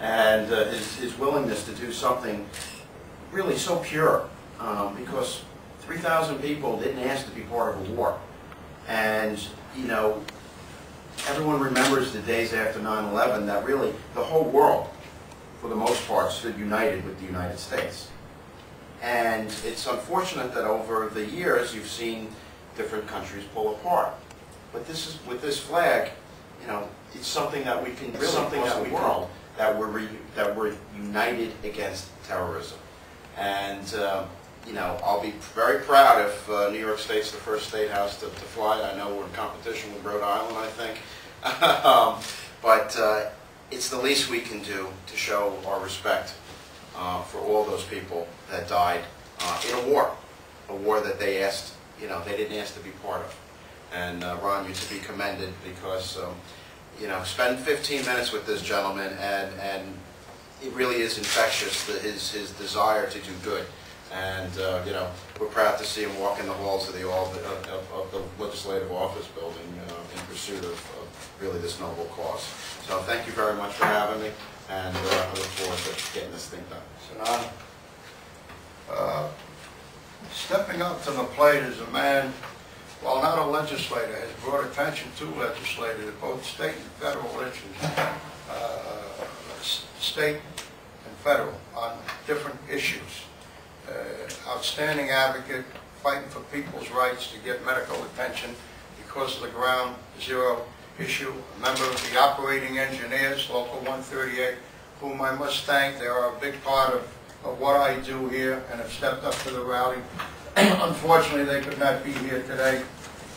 and his willingness to do something really so pure, because 3,000 people didn't ask to be part of a war. And, you know, everyone remembers the days after 9/11 that really the whole world, for the most part, stood united with the United States. And it's unfortunate that over the years you've seen different countries pull apart. But this is, with this flag, you know, it's something that we can really across the world, that we're united against terrorism. And you know, I'll be very proud if New York State's the first state house to fly it. I know we're in competition with Rhode Island, I think. But it's the least we can do to show our respect for all those people that died in a war that they asked, you know, they didn't ask to be part of. And Ron, you're to be commended, because you know, spend 15 minutes with this gentleman, and it really is infectious, his desire to do good. And you know, we're proud to see him walk in the halls of the Legislative Office building in pursuit of really this noble cause. So thank you very much for having me, and I look forward to getting this thing done. It's an honor. Stepping up to the plate as a man, while not a legislator, has brought attention to legislators at both state and federal issues, state and federal, on different issues. Outstanding advocate, fighting for people's rights to get medical attention because of the ground zero issue. A member of the operating engineers, Local 138, whom I must thank. They are a big part of what I do here and have stepped up to the rally. Unfortunately, they could not be here today,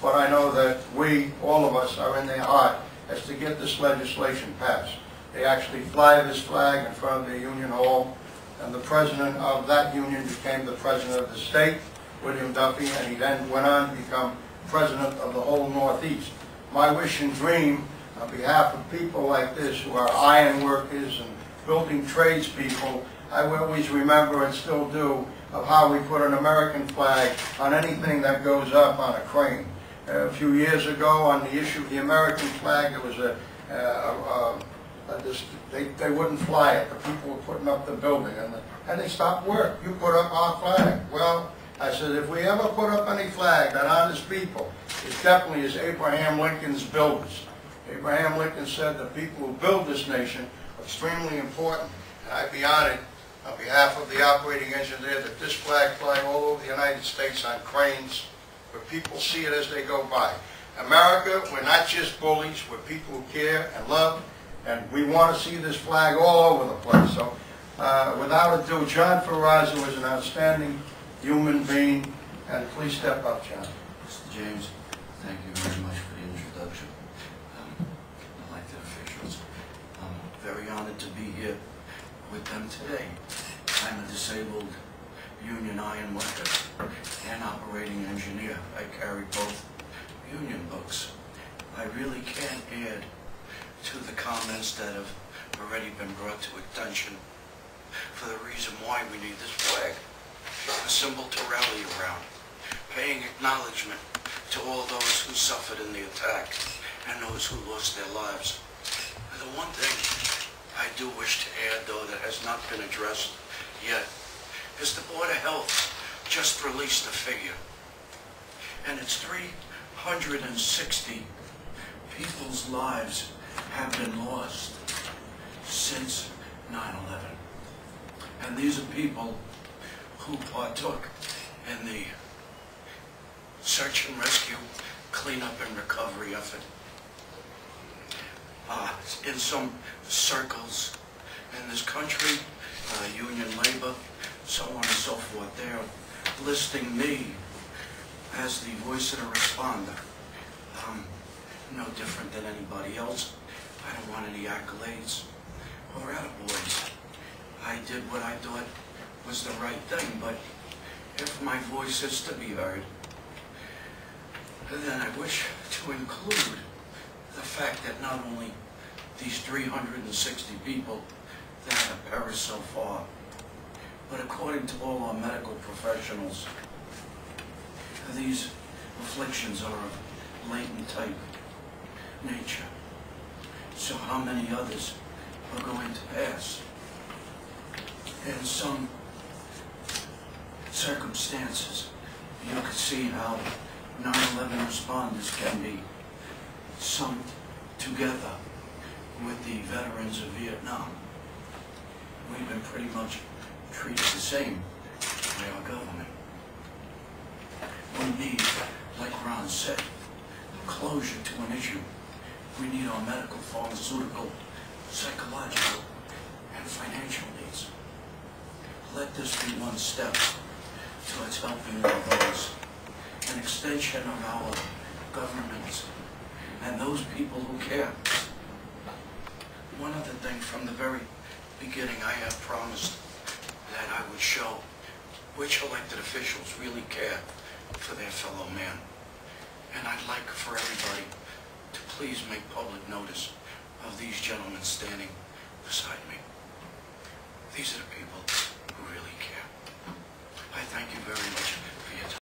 but I know that we, all of us, are in their heart as to get this legislation passed. They actually fly this flag in front of the Union Hall, and the president of that union became the president of the state, William Duffy, and he then went on to become president of the whole Northeast. My wish and dream, on behalf of people like this who are iron workers and building tradespeople, I will always remember, and still do, of how we put an American flag on anything that goes up on a crane. A few years ago, on the issue of the American flag, there was they wouldn't fly it. The people were putting up the building, and they stopped work. You put up our flag. Well, I said, if we ever put up any flag that honors people, it definitely is Abraham Lincoln's builders. Abraham Lincoln said the people who build this nation are extremely important, and I'd be honored, on behalf of the operating engineer, that this flag fly all over the United States on cranes, where people see it as they go by. America, we're not just bullies, we're people who care and love, and we want to see this flag all over the place. So, without ado, John Ferrazzo is an outstanding human being, and please step up, John. Mr. James, thank you very much for the introduction. Elected officials, I'm very honored to be here with them today. I'm a disabled union iron worker and operating engineer. I carry both union books. I really can't add to the comments that have already been brought to attention for the reason why we need this flag. A symbol to rally around, paying acknowledgement to all those who suffered in the attack and those who lost their lives. The one thing I do wish to add, though, that has not been addressed yet, is the Board of Health just released a figure, and it's 360 people's lives have been lost since 9/11. And these are people who partook in the search and rescue, cleanup and recovery effort. In some circles in this country, union labor, so on and so forth, they're listing me as the voice of the responder. No different than anybody else. I don't want any accolades or attaboys. I did what I thought was the right thing, but if my voice is to be heard, then I wish to include the fact that not only these 360 people that have perished so far, but according to all our medical professionals, these afflictions are of latent type nature. So how many others are going to pass? in some circumstances, you can see how 9/11 responders can be summed together with the veterans of Vietnam. We've been pretty much treated the same by our government. We need, like Ron said, closure to an issue. We need our medical, pharmaceutical, psychological, and financial needs. Let this be one step towards helping our those, an extension of our governments and those people who care. One other thing, from the very beginning, I have promised that I would show which elected officials really care for their fellow man. And I'd like for everybody to please make public notice of these gentlemen standing beside me. These are the